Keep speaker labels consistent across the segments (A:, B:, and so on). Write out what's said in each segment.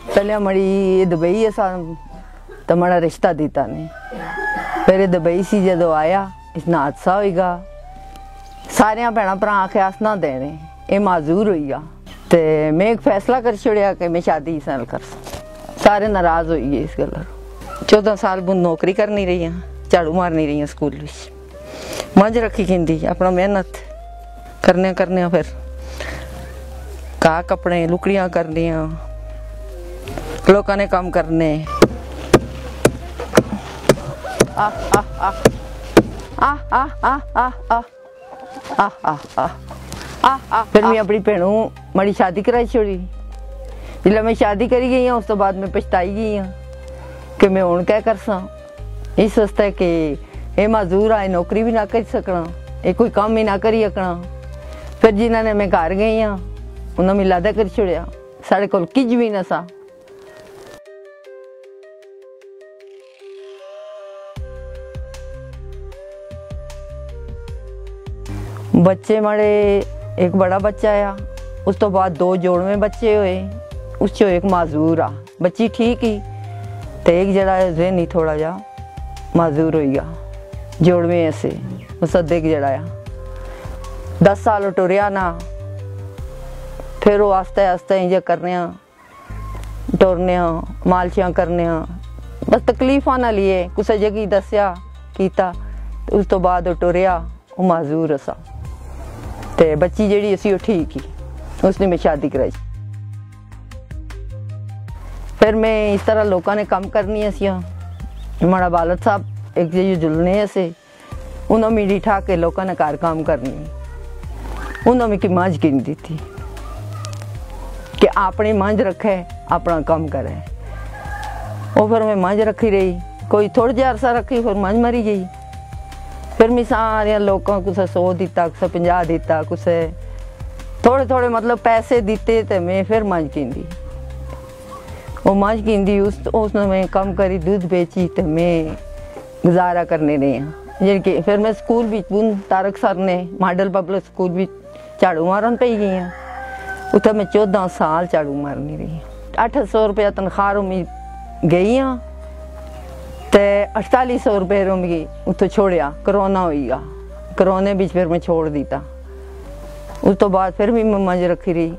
A: पहले मड़ी दुबई असा तो मड़ा रिश्ता दिता ने फिर दुबई सी जो आया इसना हादसा होगा सारिया भैन भरा आखे अस ना देने ये माजूर होईगा तो मैं एक फैसला कर छोड़िया कि मैं शादी इस नाल कर सारे नाराज हो गए इस गल 14 साल बुन नौकरी कर नहीं रही झाड़ू मार नहीं रही स्कूल मंझ रखी खिंदी अपना मेहनत करने फिर घा कपड़े लुकड़ियां करनिया लोगों ने काम करने आ आ आ आ आ आ आ आ आ आ आ आ फिर मैं अपनी भैनू मड़ी शादी कराई छोड़ी जिला मैं शादी करी गई उस तो बाद में पछताई गई कि मैं हूँ क्या कर सा इस वास्ते कि ये मजदूर आए नौकरी भी ना कर सकना ये कोई काम ही ना करी सकना फिर जिन्होंने मैं घर गई हाँ उन्होंने मिलादा कर छोड़िया साढ़े को की जमीन सा बच्चे माड़े एक बड़ा बच्चा आया उस तो बाद 2 जोड़वे बच्चे हुए उस चो एक माजूर आ बच्ची ठीक ही तो एक जरा नहीं थोड़ा जा माजूर हो गया जोड़वे ऐसे उस एक जड़ा आ 10 साल टुरिया ना फिर वो आस्ते आस्ते इंज करने टुरने मालशियां करने बस तकलीफा ना लिए कुछ जगह दसिया किया उस तो बाद टुरिया वो माजूर असा ते बच्ची जी असी ठीक ही उसने मैं शादी कराई फिर मैं इस तरह लोगों ने काम करनी असिया हमारा बालद साहब एक जो जुलने से उन्होंने मेरी ठा के लोगों ने कार काम करनी उन्होंने मेरी मंझ गिन दी थी कि आपने मंझ रखे अपना काम करे वो फिर मैं मंझ रखी रही कोई थोड़ी देर अरसा रखी फिर मंझ मरी गई फिर मैं सारे लोगों को 100 दिता कुछ 50 दिता कुछ थोड़े थोड़े मतलब पैसे दिते तो मैं फिर मंझ कींदी वो मंझ कींदी उसने मैं कम करी दूध बेची तो मैं गुजारा करने रही हाँ कि फिर मैं स्कूल भी तारक सर ने मॉडल पब्लिक स्कूल भी झाड़ू मारन पई गई हाँ उतना मैं 14 साल झाड़ू मारनी रही 800 रुपया तनख्वाह मैं गई हाँ तो 4800 रुपये रुमी उतो छोड़िया करोना होगा करोने बीच फिर मैं छोड़ दीता उस तो बाद फिर भी मैं मंझ रखी रही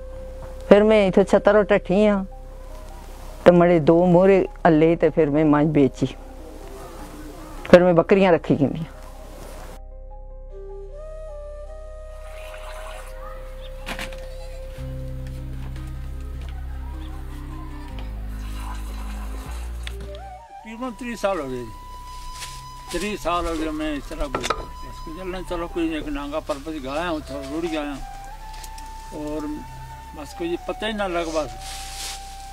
A: फिर मैं इतने 70 टठी हाँ तो मड़े 2 मोहरे अल्ले तो फिर मैं मंझ बेची फिर मैं बकरियां रखी गिनी
B: तकरीबन 30 साल हो गए 30 साल हो गए मैं इस तरह चलना चलो कोई एक नांगा पर्पज गाया हूँ थोड़ा रुड़ गया और बस कोई पता ही ना लग बस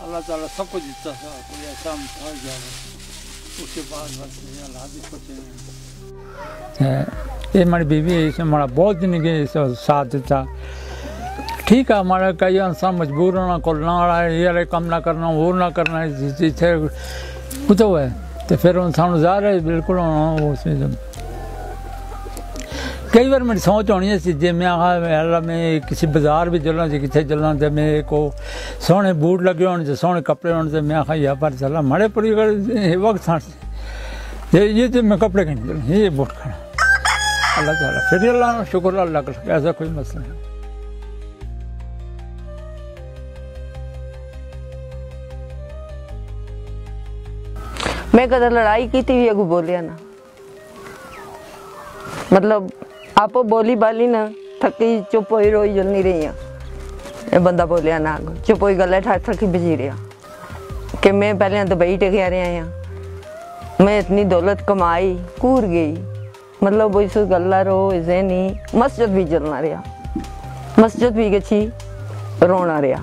B: अल्लाह ताला सब कुछ देता था कोई ऐसा था गया उसके बाद बस हालात ही सोचे
C: ये हमारी बीवी है इसमें हमारा बहुत दिन के साथ देता ठीक है हमारा कई इंसान मजबूर होना को ना ये कम ना करना वो ना करना जिथे कुछ है तो फिर सानू ज़ाहिर है बिल्कुल उसमें कई बार मेरी सोच होनी है जे मैं आखा मैं किसी बाजार भी चलना जो कितने चलना तो मेरे को सोहने बूट लगे होने सोहने कपड़े होने तो मैं आखा यहाँ पर चलना मड़े पूरी वक्त ये तो मैं कपड़े कहीं चलना ये बूट खाना अल्लाह ताला फिर अल्लाह शुक्र अल्लाह का ऐसा कोई मसला नहीं
A: मैं कदर लड़ाई की थी अगू बोलिया ना मतलब आप बोली बाली ना थकी चुप होई रोई जल नहीं रही ये बंदा बोलिया ना आगो चुप होई गल ठा थकी बजी रहा कि मैं पहले दुबई टिकया रहा मैं इतनी दौलत कमाई कूर गई मतलब वो इस गल्ला रो इसे नहीं मस्जिद भी जलना रहा मस्जिद भी गची रोना रहा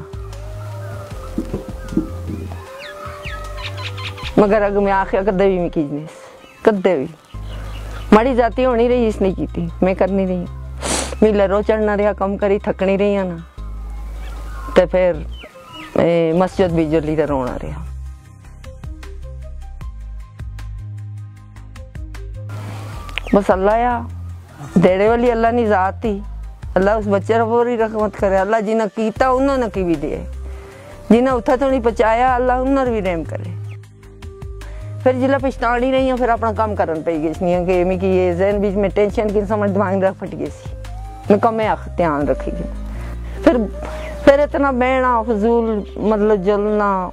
A: मगर अगर मैं आखिर कदे भी मैं कीजने कदे भी माड़ी जाती होनी रही इसने की थी मैं करनी रही मैं लरो चढ़ना रहा कम करी थकनी रही ना तो फिर मस्जिद भी जली तो रोना रहा बस अल्लाह या देने वाली अल्लाह ने जात थी अल्लाह उस बच्चे पूरी रहमत करे अल्लाह जिन्हें कीता उन्होंने की भी दे जिन्हें उत्थे तो नहीं पहुँचाया अल्लाह उन्हें भी रहम करे। फिर जिला पछतानी नहीं फिर अपना काम करन पई गई कि मिगी ये जहन बीच में टेंशन की समझ दिमाग रख फट गई सी, मैं कमे ध्यान रखेगी। फिर इतना बहना फजूल मतलब जलना,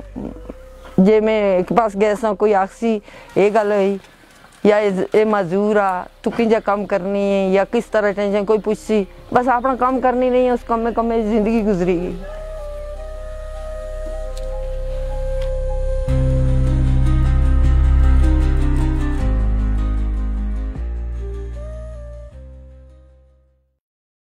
A: जे मैं एक पास गैसा कोई आखसी ये गल हुई या ये मजूर आ तू किंजा काम करनी है या किस तरह टेंशन कोई पूछसी, बस अपना काम करनी नहीं है, उस कम में जिंदगी गुजरी गई।